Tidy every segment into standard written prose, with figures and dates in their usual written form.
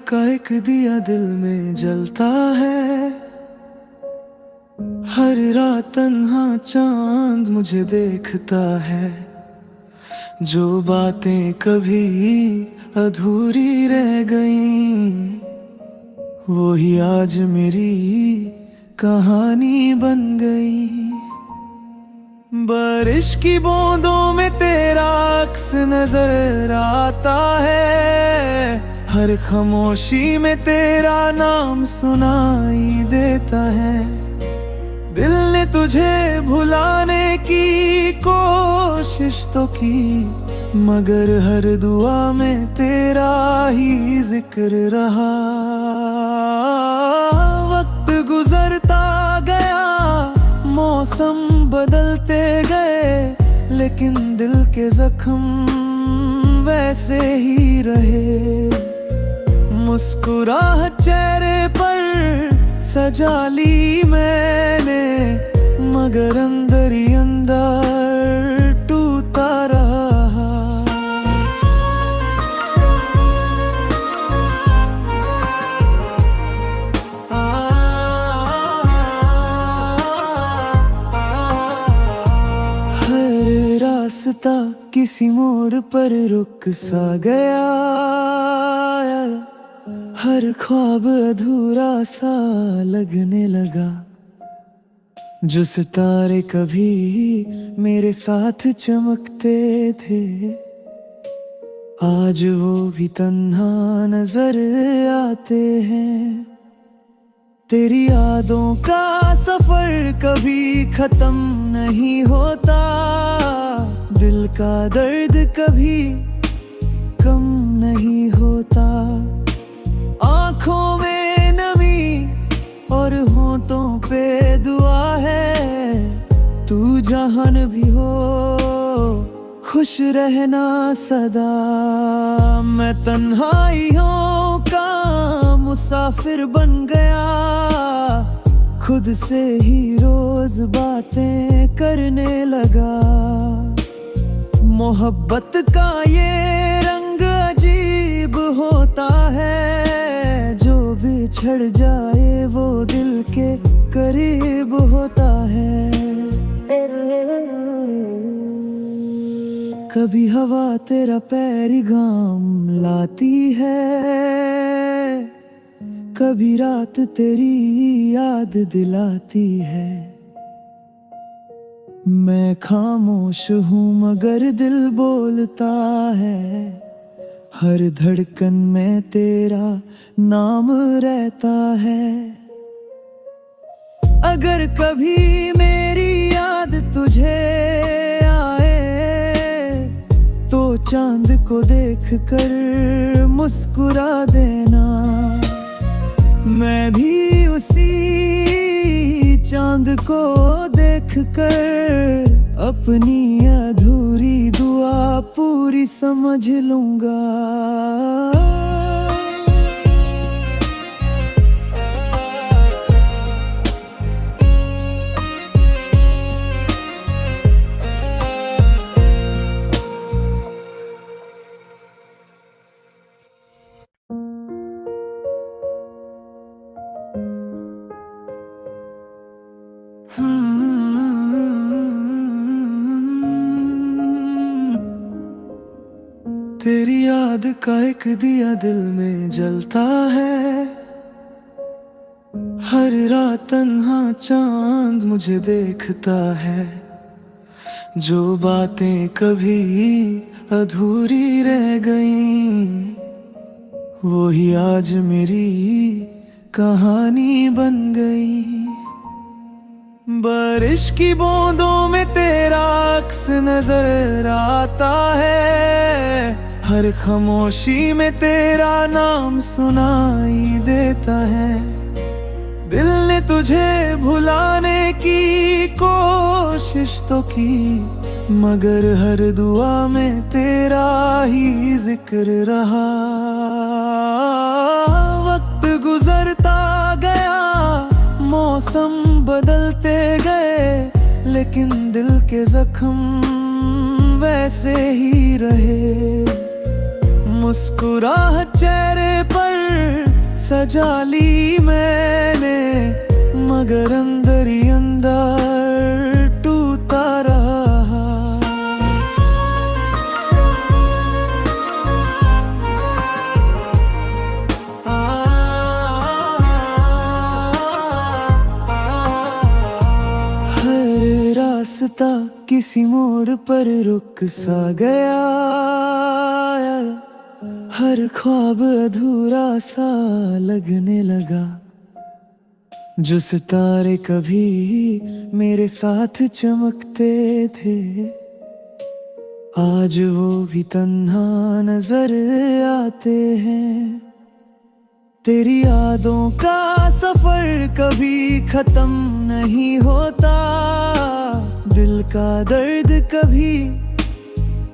का एक दिया दिल में जलता है। हर रात तन्हा चांद मुझे देखता है। जो बातें कभी अधूरी रह गईं, वो ही आज मेरी कहानी बन गई। बारिश की बूंदों में तेरा अक्स नजर आता है। हर खामोशी में तेरा नाम सुनाई देता है। दिल ने तुझे भुलाने की कोशिश तो की, मगर हर दुआ में तेरा ही जिक्र रहा। वक्त गुजरता गया, मौसम बदलते गए, लेकिन दिल के जख्म वैसे ही रहे। मुस्कुराहट चेहरे पर सजा ली मैंने, मगर अंदर ही अंदर टूटा रहा। हर रास्ता किसी मोड़ पर रुक सा गया। हर ख्वाब अधूरा सा लगने लगा। जो सितारे कभी मेरे साथ चमकते थे, आज वो भी तन्हा नजर आते हैं। तेरी यादों का सफर कभी खत्म नहीं होता। दिल का दर्द कभी कम नहीं होता। आँखों में नमी और होंठों पे दुआ है। तू जहान भी हो, खुश रहना सदा। मैं तन्हाइयों का मुसाफिर बन गया। खुद से ही रोज बातें करने लगा। मोहब्बत का ये रंग अजीब होता है। जो बिछड़ जाए वो दिल के करीब होता है। कभी हवा तेरा पैगाम लाती है, कभी रात तेरी याद दिलाती है। मैं खामोश हूँ मगर दिल बोलता है। हर धड़कन में तेरा नाम रहता है। अगर कभी मेरी याद तुझे आए, तो चांद को देखकर मुस्कुरा देना। मैं भी उसी चांद को देखकर अपनी अधूरी दुआ पूरी समझ लूंगा। तेरी याद का एक दिया दिल में जलता है। हर रात तन्हा चांद मुझे देखता है। जो बातें कभी अधूरी रह गईं, वो ही आज मेरी कहानी बन गई। बारिश की बूंदों में तेरा अक्स नजर आता है। हर खामोशी में तेरा नाम सुनाई देता है। दिल ने तुझे भुलाने की कोशिश तो की, मगर हर दुआ में तेरा ही जिक्र रहा। वक्त गुजरता गया, मौसम बदलते गए, लेकिन दिल के जख्म वैसे ही रहे। मुस्कुराहट चेहरे पर सजा ली मैंने, मगर अंदर ही अंदर टूटा रहा। हर रास्ता किसी मोड़ पर रुक सा गया, हर ख्वाब अधूरा सा लगने लगा। जो सितारे कभी मेरे साथ चमकते थे, आज वो भी तन्हा नजर आते हैं। तेरी यादों का सफर कभी खत्म नहीं होता, दिल का दर्द कभी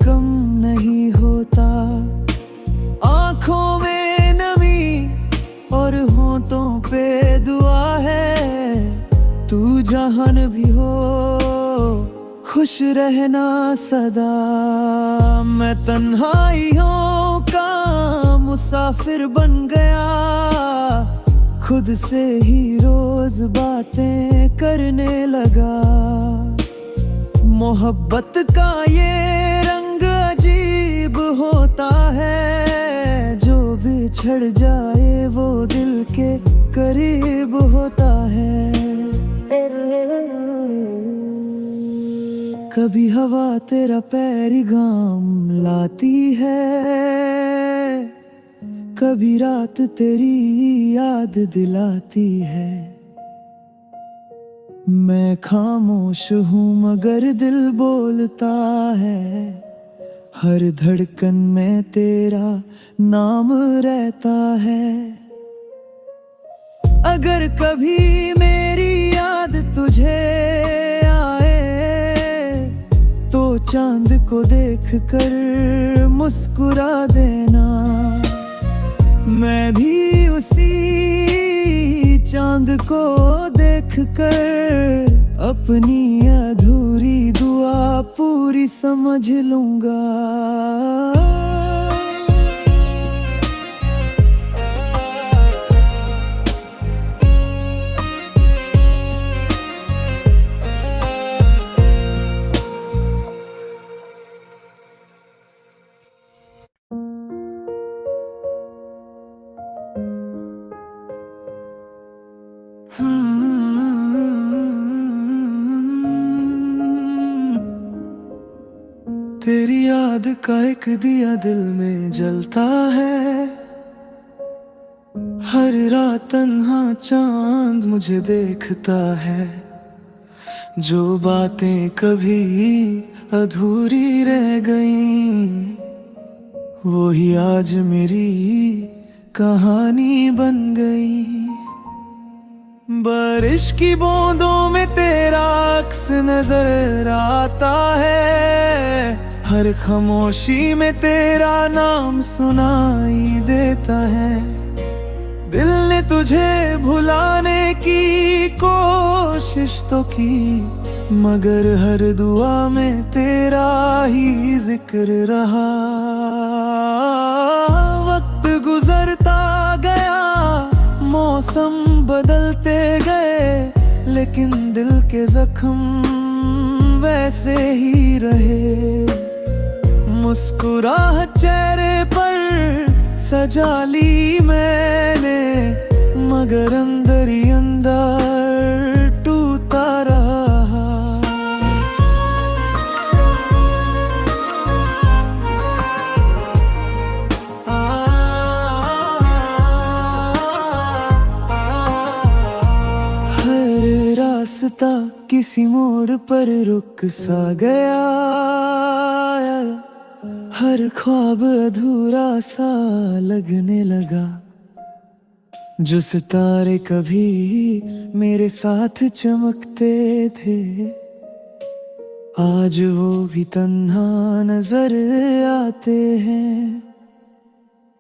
कम नहीं होता। आँखों में नमी और होंठों पे दुआ है, तू जहान भी हो खुश रहना सदा। मैं तन्हाइयों का मुसाफिर बन गया, खुद से ही रोज बातें करने लगा। मोहब्बत का ये रंग अजीब होता है, जो बिछड़ जाए वो दिल के करीब होता है। कभी हवा तेरा पैगाम लाती है, कभी रात तेरी याद दिलाती है। मैं खामोश हूँ मगर दिल बोलता है, हर धड़कन में तेरा नाम रहता है। अगर कभी मेरी याद तुझे आए, तो चांद को देखकर मुस्कुरा देना। मैं भी उसी चांद को देखकर अपनी अधूरी दुआ पूरी समझ लूंगा। तेरी याद का एक दिया दिल में जलता है, हर रात तन्हा चांद मुझे देखता है। जो बातें कभी अधूरी रह गईं, वो ही आज मेरी कहानी बन गई। बारिश की बूंदों में तेरा अक्स नजर आता है, हर खामोशी में तेरा नाम सुनाई देता है। दिल ने तुझे भुलाने की कोशिश तो की, मगर हर दुआ में तेरा ही जिक्र रहा। वक्त गुजरता गया, मौसम बदलते गए, लेकिन दिल के जख्म वैसे ही रहे। मुस्कुराहट चेहरे पर सजा ली मैंने, मगर अंदर ही अंदर टूटा रहा। हर रास्ता किसी मोड़ पर रुक सा गया, हर ख्वाब अधूरा सा लगने लगा। जो सितारे कभी मेरे साथ चमकते थे, आज वो भी तन्हा नजर आते हैं।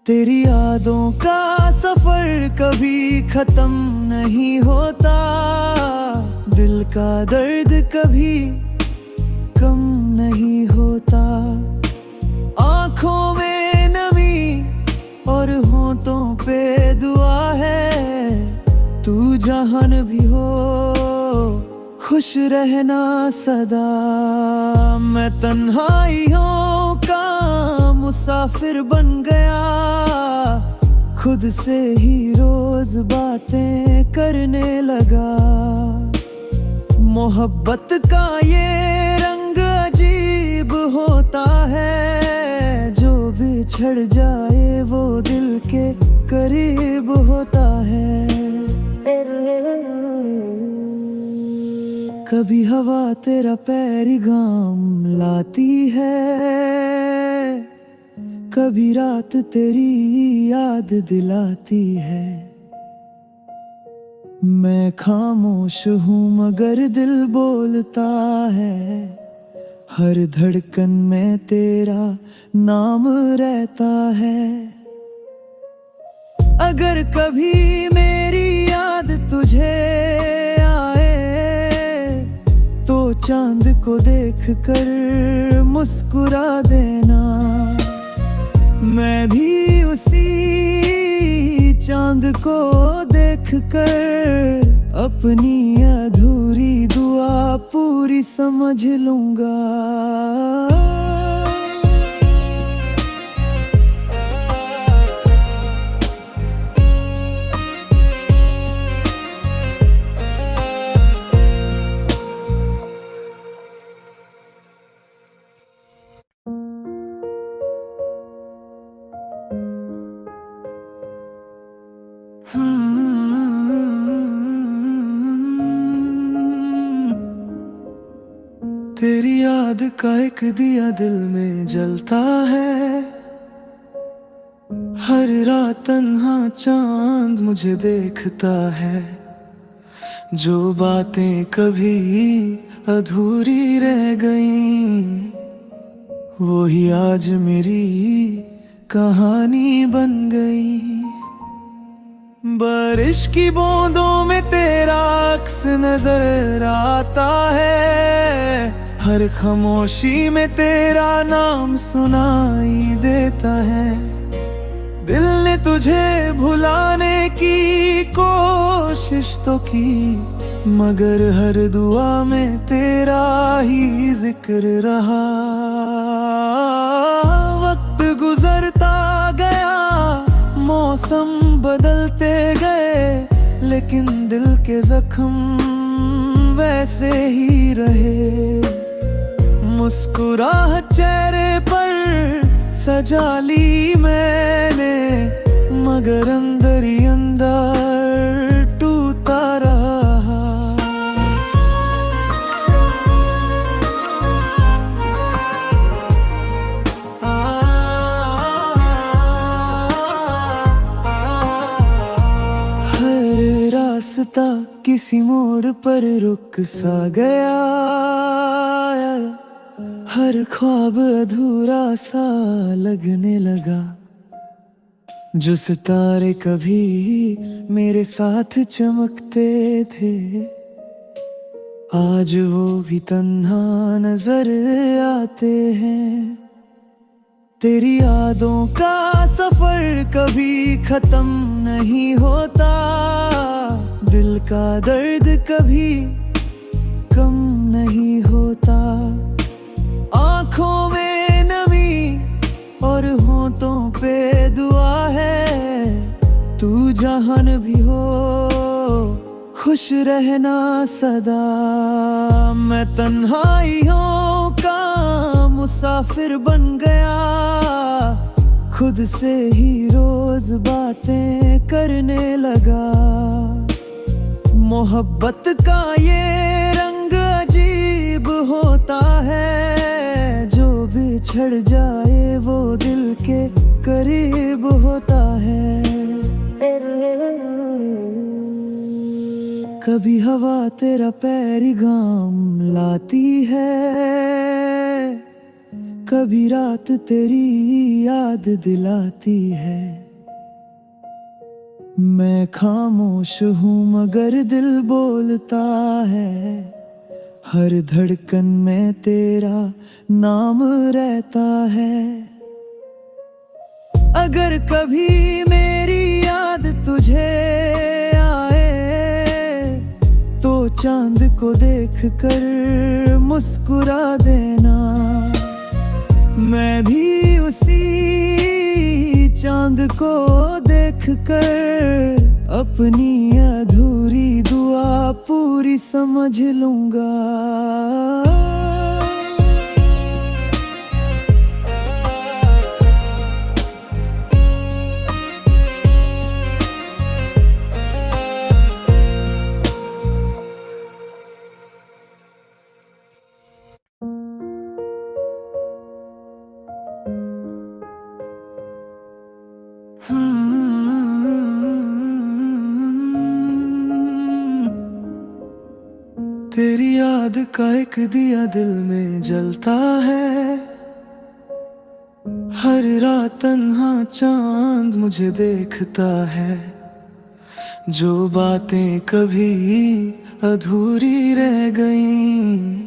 तेरी यादों का सफर कभी खत्म नहीं होता, दिल का दर्द कभी कम नहीं होता। आँखों में नमी और होंठों पे दुआ है, तू जहान भी हो खुश रहना सदा। मैं तन्हाइयों का मुसाफिर बन गया, खुद से ही रोज बातें करने लगा। मोहब्बत का ये रंग अजीब होता है, जो बिछड़ जाए वो दिल के करीब होता है। कभी हवा तेरा पैगाम लाती है, कभी रात तेरी याद दिलाती है। मैं खामोश हूँ मगर दिल बोलता है, हर धड़कन में तेरा नाम रहता है। अगर कभी मेरी याद तुझे आए, तो चांद को देख कर मुस्कुरा देना। मैं भी उसी चांद को देखकर अपनी अधूरी दुआ पूरी समझ लूंगा। तेरी याद का एक दिया दिल में जलता है, हर रात तन्हा चांद मुझे देखता है। जो बातें कभी अधूरी रह गईं, वही आज मेरी कहानी बन गई। बारिश की बूंदों में तेरा अक्स नजर आता है, हर खामोशी में तेरा नाम सुनाई देता है। दिल ने तुझे भुलाने की कोशिश तो की, मगर हर दुआ में तेरा ही जिक्र रहा। वक्त गुजरता गया, मौसम बदलते गए, लेकिन दिल के जख्म वैसे ही रहे। मुस्कुराहट चेहरे पर सजा ली मैंने, मगर अंदर ही अंदर टूटा रहा। हर रास्ता किसी मोड़ पर रुक सा गया, हर ख्वाब अधूरा सा लगने लगा। जो सितारे कभी मेरे साथ चमकते थे, आज वो भी तन्हा नजर आते हैं। तेरी यादों का सफर कभी खत्म नहीं होता, दिल का दर्द कभी कम नहीं होता। आँखों में नमी और होंठों पे दुआ है, तू जहान भी हो खुश रहना सदा। मैं तन्हाइयों का मुसाफिर बन गया, खुद से ही रोज बातें करने लगा। मोहब्बत का ये रंग अजीब होता है, जो बिछड़ जाए वो दिल के करीब होता है। कभी हवा तेरा पैगाम लाती है, कभी रात तेरी याद दिलाती है। मैं खामोश हूँ मगर दिल बोलता है, हर धड़कन में तेरा नाम रहता है। अगर कभी मेरी याद तुझे आए तो चांद को देख कर मुस्कुरा देना। मैं भी उसी चांद को देख कर अपनी अधूरी दुआ पूरी समझ लूंगा। तेरी याद का एक दिया दिल में जलता है। हर रात तन्हा चांद मुझे देखता है। जो बातें कभी अधूरी रह गईं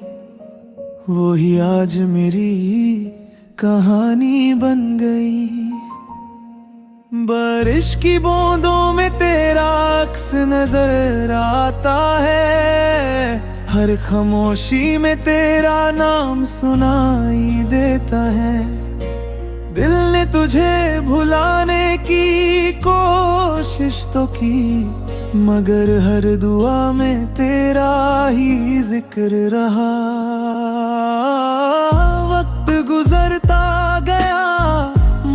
वो ही आज मेरी कहानी बन गई। बारिश की बूंदों में तेरा अक्स नजर आता है। हर खामोशी में तेरा नाम सुनाई देता है। दिल ने तुझे भुलाने की कोशिश तो की, मगर हर दुआ में तेरा ही जिक्र रहा। वक्त गुजरता गया,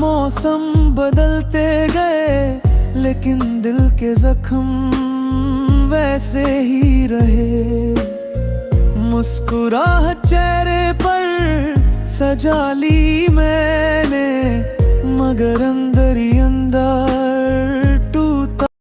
मौसम बदलते गए, लेकिन दिल के जख्म वैसे ही रहे। मुस्कुराहट चेहरे पर सजा ली मैंने, मगर अंदर ही